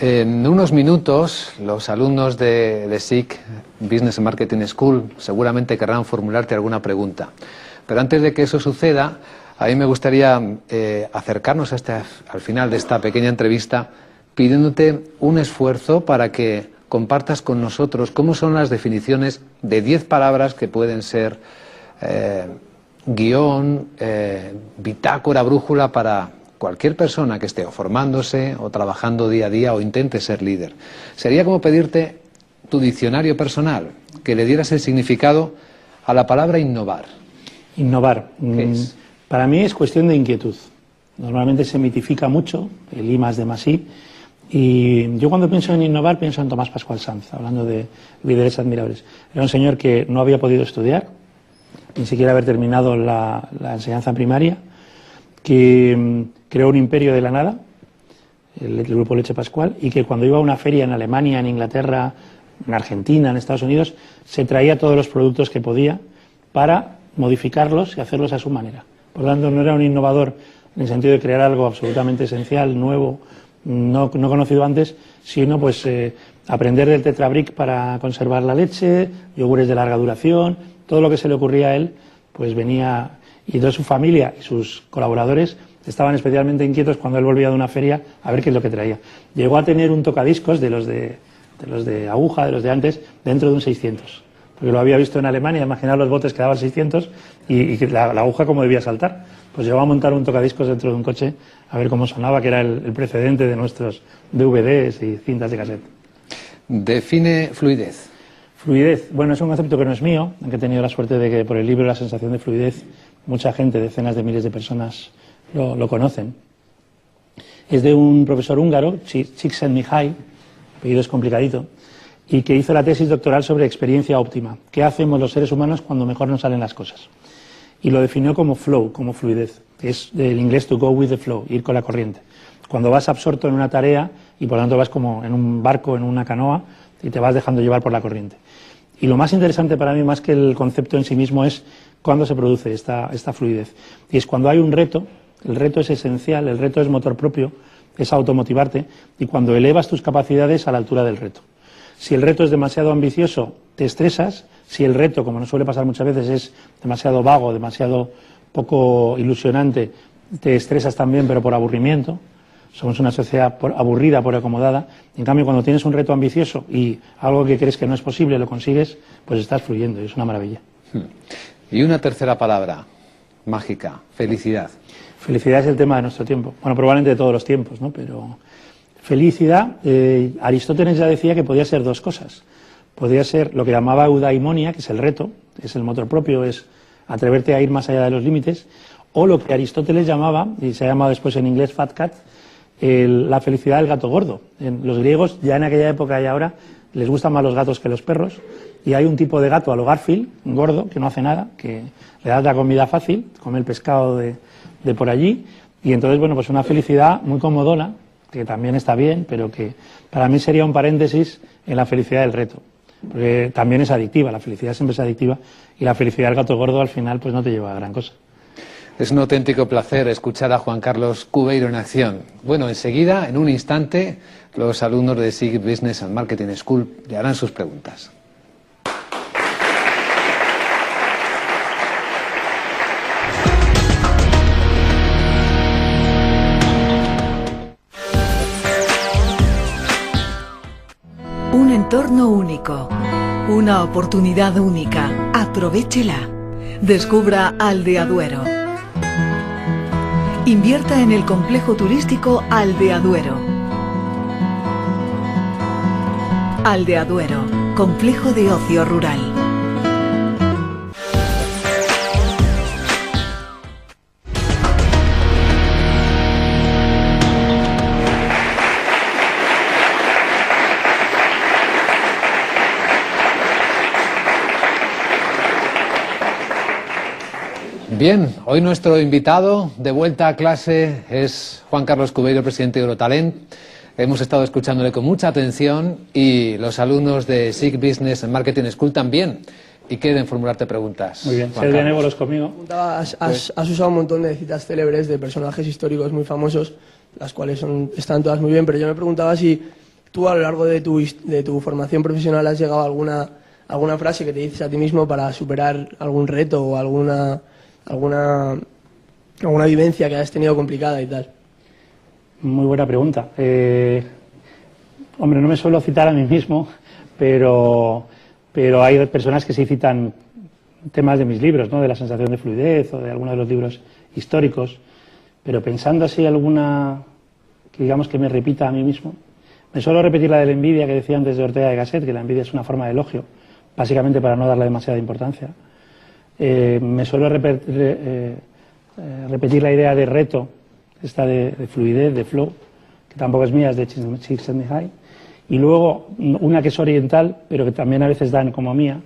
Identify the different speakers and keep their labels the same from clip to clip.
Speaker 1: En unos minutos, los alumnos de SIC Business and Marketing School seguramente querrán formularte alguna pregunta. Pero antes de que eso suceda, a mí me gustaría acercarnos al final de esta pequeña entrevista pidiéndote un esfuerzo para que compartas con nosotros cómo son las definiciones de 10 palabras que pueden ser guión, bitácora, brújula para cualquier persona que esté o formándose o trabajando día a día o intente ser líder. Sería como pedirte tu diccionario personal, que le dieras el significado a la palabra innovar.
Speaker 2: Innovar.
Speaker 1: ¿Qué es?
Speaker 2: Para mí es cuestión de inquietud. Normalmente se mitifica mucho el I más D más I. Y yo cuando pienso en innovar pienso en Tomás Pascual Sanz, hablando de líderes admirables. Era un señor que no había podido estudiar, ni siquiera haber terminado la enseñanza primaria, que creó un imperio de la nada, el Grupo Leche Pascual, y que cuando iba a una feria en Alemania, en Inglaterra, en Argentina, en Estados Unidos, se traía todos los productos que podía para modificarlos y hacerlos a su manera. Por lo tanto, no era un innovador en el sentido de crear algo absolutamente esencial, nuevo, no conocido antes, sino pues aprender del Tetrabric para conservar la leche, yogures de larga duración, todo lo que se le ocurría a él, pues venía. Y toda su familia y sus colaboradores estaban especialmente inquietos cuando él volvía de una feria a ver qué es lo que traía. Llegó a tener un tocadiscos de los de aguja, de los de antes, dentro de un 600. Porque lo había visto en Alemania, imaginar los botes que daban 600 y la aguja como debía saltar. Pues llegó a montar un tocadiscos dentro de un coche a ver cómo sonaba, que era el precedente de nuestros DVDs y cintas de cassette.
Speaker 1: Define fluidez.
Speaker 2: Fluidez, bueno, es un concepto que no es mío, aunque he tenido la suerte de que por el libro La sensación de fluidez mucha gente, decenas de miles de personas lo conocen. Es de un profesor húngaro, Csikszentmihalyi, apellido es complicadito, y que hizo la tesis doctoral sobre experiencia óptima. ¿Qué hacemos los seres humanos cuando mejor nos salen las cosas? Y lo definió como flow, como fluidez. Es del inglés to go with the flow, ir con la corriente. Cuando vas absorto en una tarea y por lo tanto vas como en un barco, en una canoa, y te vas dejando llevar por la corriente. Y lo más interesante para mí, más que el concepto en sí mismo, es cuándo se produce esta fluidez. Y es cuando hay un reto, el reto es esencial, el reto es motor propio, es automotivarte, y cuando elevas tus capacidades a la altura del reto. Si el reto es demasiado ambicioso, te estresas. Si el reto, como nos suele pasar muchas veces, es demasiado vago, demasiado poco ilusionante, te estresas también, pero por aburrimiento. Somos una sociedad aburrida, por acomodada. En cambio, cuando tienes un reto ambicioso y algo que crees que no es posible lo consigues, pues estás fluyendo y es una maravilla.
Speaker 1: Y una tercera palabra mágica, felicidad.
Speaker 2: Felicidad es el tema de nuestro tiempo. Bueno, probablemente de todos los tiempos, ¿no? Pero felicidad, Aristóteles ya decía que podía ser dos cosas. Podría ser lo que llamaba eudaimonia, que es el reto, es el motor propio, es atreverte a ir más allá de los límites, o lo que Aristóteles llamaba, y se ha llamado después en inglés fat cat, la felicidad del gato gordo. Los griegos, ya en aquella época y ahora, les gustan más los gatos que los perros, y hay un tipo de gato, a lo Garfield, un gordo, que no hace nada, que le das la comida fácil, come el pescado de por allí, y entonces, bueno, pues una felicidad muy comodona, que también está bien, pero que para mí sería un paréntesis en la felicidad del reto. Porque también es adictiva, la felicidad siempre es adictiva, y la felicidad del gato gordo al final pues no te lleva a gran cosa.
Speaker 1: Es un auténtico placer escuchar a Juan Carlos Cubeiro en acción. Bueno, enseguida, en un instante, los alumnos de SIG Business and Marketing School le harán sus preguntas.
Speaker 3: Un entorno único, una oportunidad única. Aprovéchela. Descubra Aldeaduero. Invierta en el complejo turístico Aldeaduero. Aldeaduero, complejo de ocio rural.
Speaker 1: Bien, hoy nuestro invitado de vuelta a clase es Juan Carlos Cubeiro, presidente de Eurotalent. Hemos estado escuchándole con mucha atención y los alumnos de SIG Business and Marketing School también. Y quieren formularte preguntas.
Speaker 2: Muy bien, ser benévolos conmigo.
Speaker 4: Has usado un montón de citas célebres de personajes históricos muy famosos, las cuales están todas muy bien, pero yo me preguntaba si ¿tú a lo largo de tu formación profesional has llegado a alguna frase que te dices a ti mismo para superar algún reto o alguna vivencia que has tenido complicada y tal?
Speaker 2: Muy buena pregunta. Hombre, no me suelo citar a mí mismo, pero hay personas que sí citan temas de mis libros, ¿no? De la sensación de fluidez o de algunos de los libros históricos, pero pensando así alguna que digamos que me repita a mí mismo, me suelo repetir la de la envidia que decía antes de Ortega y Gasset, que la envidia es una forma de elogio, básicamente para no darle demasiada importancia. Me suelo repetir la idea de reto, esta de fluidez, de flow, que tampoco es mía, es de Csikszentmihalyi. Y luego una que es oriental, pero que también a veces dan como mía,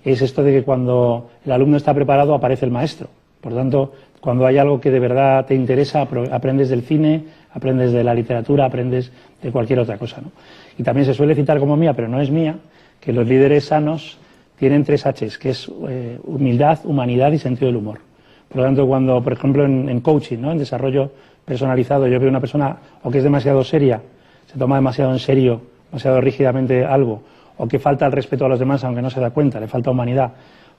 Speaker 2: es esto de que cuando el alumno está preparado aparece el maestro. Por tanto, cuando hay algo que de verdad te interesa, aprendes del cine, aprendes de la literatura, aprendes de cualquier otra cosa, ¿no? Y también se suele citar como mía, pero no es mía, que los líderes sanos tienen 3 H's, que es humildad, humanidad y sentido del humor. Por lo tanto, cuando, por ejemplo, en coaching, ¿no? En desarrollo personalizado, yo veo una persona o que es demasiado seria, se toma demasiado en serio, demasiado rígidamente algo, o que falta el respeto a los demás aunque no se da cuenta, le falta humanidad,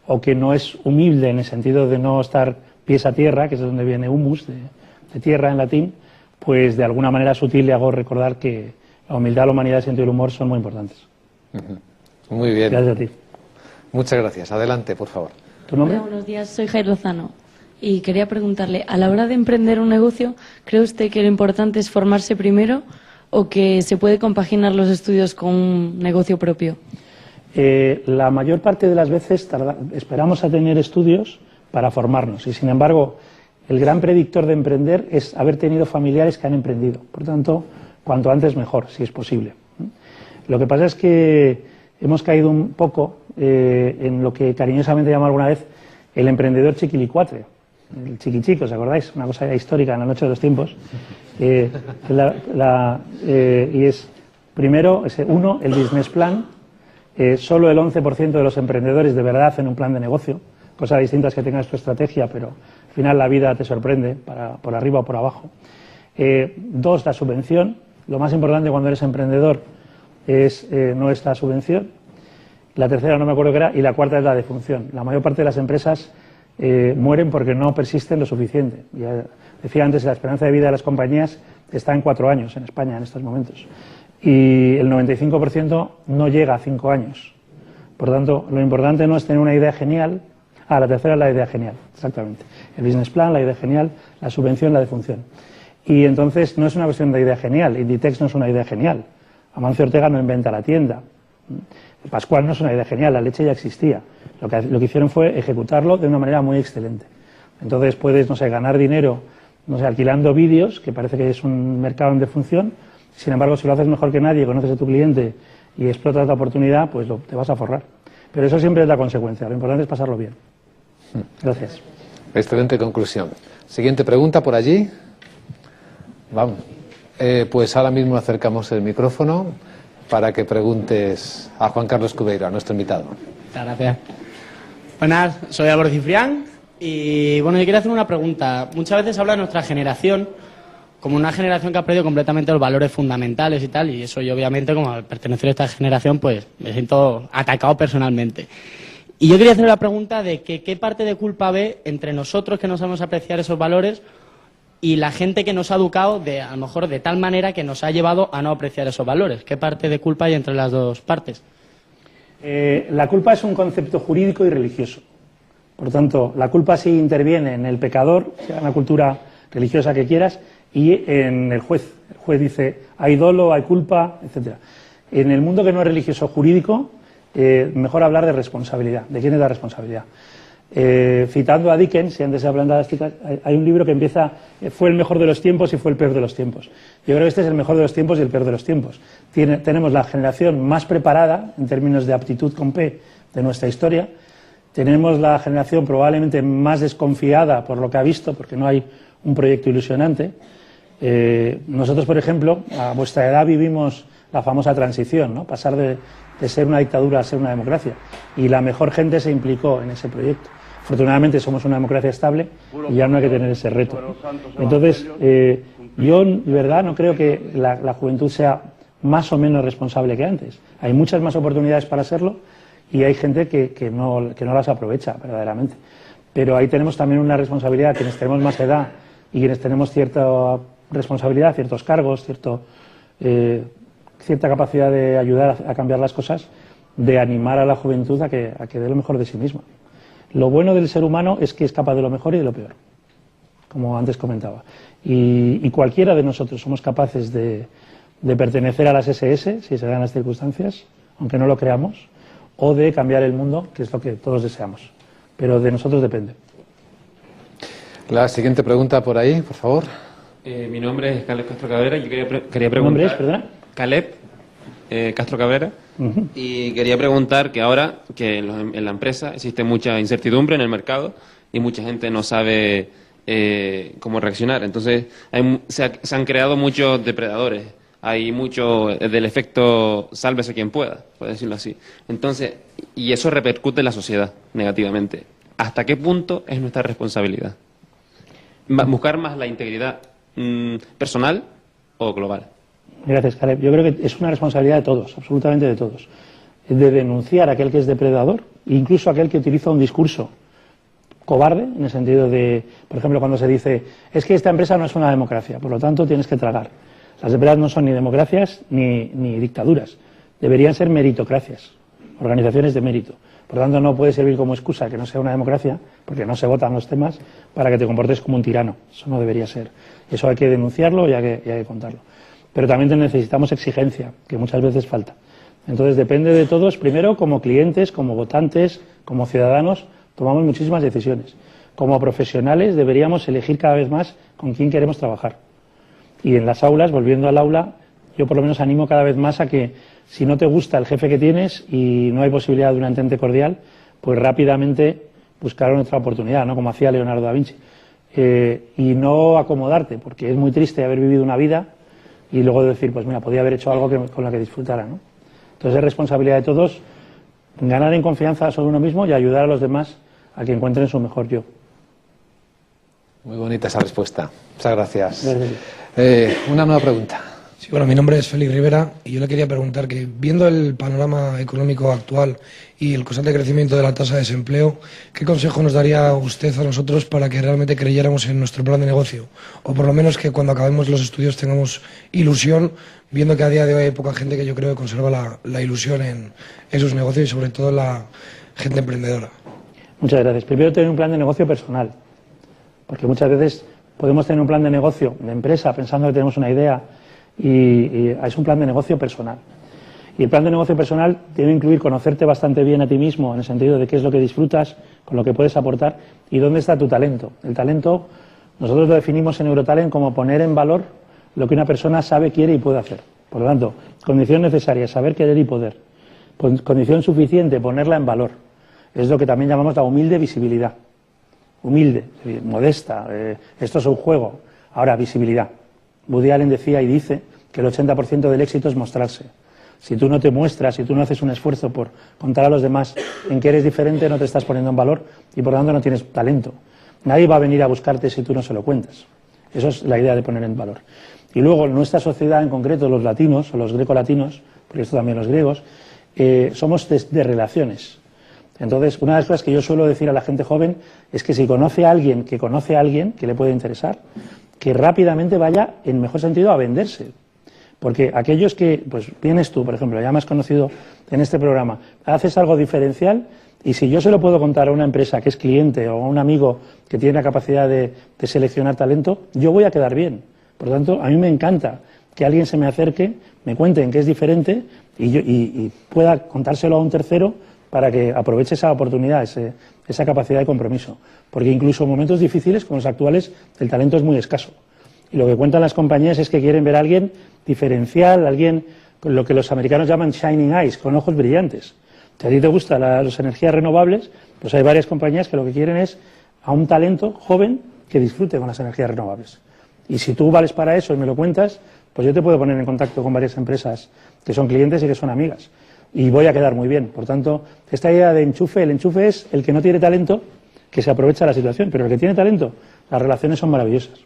Speaker 2: o que no es humilde en el sentido de no estar pies a tierra, que es de donde viene humus, de tierra en latín, pues de alguna manera sutil le hago recordar que la humildad, la humanidad y el sentido del humor son muy importantes.
Speaker 1: Muy bien.
Speaker 2: Gracias a ti.
Speaker 1: Muchas gracias. Adelante, por favor.
Speaker 2: ¿Tu nombre?
Speaker 5: Hola, buenos días, soy Jair Lozano. Y quería preguntarle, a la hora de emprender un negocio, ¿cree usted que lo importante es formarse primero o que se puede compaginar los estudios con un negocio propio?
Speaker 2: La mayor parte de las veces esperamos a tener estudios para formarnos y, sin embargo, el gran predictor de emprender es haber tenido familiares que han emprendido. Por tanto, cuanto antes mejor, si es posible. Lo que pasa es que hemos caído un poco en lo que cariñosamente llamo alguna vez el emprendedor chiquilicuatre. El chiquichico, ¿os acordáis? Una cosa histórica en la noche de los tiempos. Y es, primero, uno, el business plan. Solo el 11% de los emprendedores de verdad hacen un plan de negocio. Cosas distintas que tengas tu estrategia, pero al final la vida te sorprende, por arriba o por abajo. 2, la subvención. Lo más importante cuando eres emprendedor no es la subvención. La tercera no me acuerdo qué era, y la cuarta es la defunción. La mayor parte de las empresas mueren porque no persisten lo suficiente. Ya decía antes, la esperanza de vida de las compañías está en 4 años en España en estos momentos. Y el 95% no llega a 5 años. Por tanto, lo importante no es tener una idea genial. La tercera es la idea genial, exactamente. El business plan, la idea genial, la subvención, la defunción. Y entonces no es una cuestión de idea genial. Inditex no es una idea genial. Amancio Ortega no inventa la tienda. Pascual no es una idea genial, la leche ya existía. Lo que hicieron fue ejecutarlo de una manera muy excelente. Entonces puedes, no sé, ganar dinero, no sé, alquilando vídeos, que parece que es un mercado en defunción. Sin embargo, si lo haces mejor que nadie, conoces a tu cliente y explotas la oportunidad, pues te vas a forrar. Pero eso siempre es la consecuencia. Lo importante es pasarlo bien. Gracias.
Speaker 1: Excelente conclusión. Siguiente pregunta por allí. Vamos. Pues ahora mismo acercamos el micrófono para que preguntes a Juan Carlos Cubeiro, a nuestro invitado.
Speaker 6: Muchas gracias. Buenas, soy Álvaro Cifrián y bueno, yo quería hacer una pregunta. Muchas veces habla de nuestra generación como una generación que ha perdido completamente los valores fundamentales y tal, y eso yo obviamente, como al pertenecer a esta generación, pues me siento atacado personalmente. Y yo quería hacer la pregunta de que qué parte de culpa ve entre nosotros que no sabemos apreciar esos valores y la gente que nos ha educado a lo mejor de tal manera que nos ha llevado a no apreciar esos valores. ¿Qué parte de culpa hay entre las dos partes?
Speaker 2: La culpa es un concepto jurídico y religioso. Por tanto, la culpa sí interviene en el pecador, sea una cultura religiosa que quieras, y en el juez. El juez dice, hay dolo, hay culpa, etcétera. En el mundo que no es religioso jurídico, mejor hablar de responsabilidad. ¿De quién es la responsabilidad? Citando a Dickens, si antes se hablan de las citas, hay un libro que empieza, fue el mejor de los tiempos y fue el peor de los tiempos. Yo creo que este es el mejor de los tiempos y el peor de los tiempos. Tenemos la generación más preparada, en términos de aptitud con P, de nuestra historia. Tenemos la generación probablemente más desconfiada por lo que ha visto, porque no hay un proyecto ilusionante. Nosotros, por ejemplo, a vuestra edad vivimos la famosa transición, ¿no? Pasar de ser una dictadura a ser una democracia. Y la mejor gente se implicó en ese proyecto. Afortunadamente somos una democracia estable y ya no hay que tener ese reto. Entonces, yo de verdad no creo que la juventud sea más o menos responsable que antes. Hay muchas más oportunidades para serlo y hay gente que no las aprovecha verdaderamente. Pero ahí tenemos también una responsabilidad, quienes tenemos más edad y quienes tenemos cierta responsabilidad, ciertos cargos, cierta capacidad de ayudar a cambiar las cosas, de animar a la juventud a que dé lo mejor de sí misma. Lo bueno del ser humano es que es capaz de lo mejor y de lo peor, como antes comentaba. Y cualquiera de nosotros somos capaces de pertenecer a las SS, si se dan las circunstancias, aunque no lo creamos, o de cambiar el mundo, que es lo que todos deseamos. Pero de nosotros depende.
Speaker 1: La siguiente pregunta por ahí, por favor.
Speaker 7: Mi nombre es Caleb Castro Cabrera. Yo quería preguntar...
Speaker 2: ¿Tu nombre es, perdona?
Speaker 7: Caleb Castro Cabrera. Y quería preguntar que ahora que en la empresa existe mucha incertidumbre en el mercado y mucha gente no sabe cómo reaccionar. Entonces se han creado muchos depredadores. Hay mucho del efecto sálvese quien pueda, por decirlo así. Entonces, y eso repercute en la sociedad negativamente. ¿Hasta qué punto es nuestra responsabilidad? ¿Buscar más la integridad personal o global?
Speaker 2: Gracias, Caleb. Yo creo que es una responsabilidad de todos, absolutamente de todos. De denunciar a aquel que es depredador, incluso aquel que utiliza un discurso cobarde, en el sentido de, por ejemplo, cuando se dice, es que esta empresa no es una democracia, por lo tanto tienes que tragar. Las empresas no son ni democracias ni dictaduras. Deberían ser meritocracias, organizaciones de mérito. Por lo tanto, no puede servir como excusa que no sea una democracia, porque no se votan los temas, para que te comportes como un tirano. Eso no debería ser. Eso hay que denunciarlo y hay que contarlo. Pero también necesitamos exigencia, que muchas veces falta. Entonces, depende de todos. Primero, como clientes, como votantes, como ciudadanos, tomamos muchísimas decisiones. Como profesionales, deberíamos elegir cada vez más con quién queremos trabajar. Y en las aulas, volviendo al aula, yo por lo menos animo cada vez más a que si no te gusta el jefe que tienes y no hay posibilidad de un entente cordial, pues rápidamente buscar otra oportunidad, ¿no? Como hacía Leonardo da Vinci. Y no acomodarte, porque es muy triste haber vivido una vida y luego decir, pues mira, podía haber hecho algo con lo que disfrutara, ¿no? Entonces es responsabilidad de todos ganar en confianza sobre uno mismo y ayudar a los demás a que encuentren su mejor yo.
Speaker 1: Muy bonita esa respuesta. Muchas gracias.
Speaker 2: Gracias.
Speaker 1: Una nueva pregunta.
Speaker 8: Sí, bueno, mi nombre es Félix Rivera y yo le quería preguntar que, viendo el panorama económico actual y el constante crecimiento de la tasa de desempleo, ¿qué consejo nos daría usted a nosotros para que realmente creyéramos en nuestro plan de negocio? O por lo menos que cuando acabemos los estudios tengamos ilusión, viendo que a día de hoy hay poca gente que yo creo que conserva la ilusión en sus negocios y sobre todo la gente emprendedora. Muchas gracias. Primero, tener un plan de negocio personal, porque muchas veces podemos tener un plan de negocio de empresa pensando que tenemos una idea y es un plan de negocio personal. Y el plan de negocio personal debe incluir conocerte bastante bien a ti mismo, en el sentido de qué es lo que disfrutas, con lo que puedes aportar y dónde está tu talento. El talento, nosotros lo definimos en Eurotalent como poner en valor lo que una persona sabe, quiere y puede hacer. Por lo tanto, condición necesaria, saber, querer y poder. Condición suficiente, ponerla en valor. Es lo que también llamamos la humilde visibilidad. Humilde, modesta, esto es un juego. Ahora, visibilidad. Woody Allen decía y dice que el 80% del éxito es mostrarse. Si tú no te muestras, si tú no haces un esfuerzo por contar a los demás en que eres diferente, no te estás poniendo en valor y por lo tanto no tienes talento. Nadie va a venir a buscarte si tú no se lo cuentas. Eso es la idea de poner en valor. Y luego, en nuestra sociedad, en concreto los latinos o los grecolatinos, porque esto también los griegos, somos de relaciones. Entonces, una de las cosas que yo suelo decir a la gente joven es que si conoce a alguien que le puede interesar, que rápidamente vaya, en mejor sentido, a venderse. Porque aquellos que, pues vienes tú, por ejemplo, ya me has conocido en este programa, haces algo diferencial y si yo se lo puedo contar a una empresa que es cliente o a un amigo que tiene la capacidad de seleccionar talento, yo voy a quedar bien. Por lo tanto, a mí me encanta que alguien se me acerque, me cuente en qué es diferente y pueda contárselo a un tercero para que aproveche esa oportunidad, esa capacidad de compromiso. Porque incluso en momentos difíciles como los actuales, el talento es muy escaso. Y lo que cuentan las compañías es que quieren ver a alguien diferencial, alguien con lo que los americanos llaman shining eyes, con ojos brillantes. Si a ti te gustan las energías renovables, pues hay varias compañías que lo que quieren es a un talento joven que disfrute con las energías renovables. Y si tú vales para eso y me lo cuentas, pues yo te puedo poner en contacto con varias empresas que son clientes y que son amigas. Y voy a quedar muy bien. Por tanto, esta idea de enchufe, el enchufe es el que no tiene talento, que se aprovecha de la situación, pero el que tiene talento, las relaciones son maravillosas.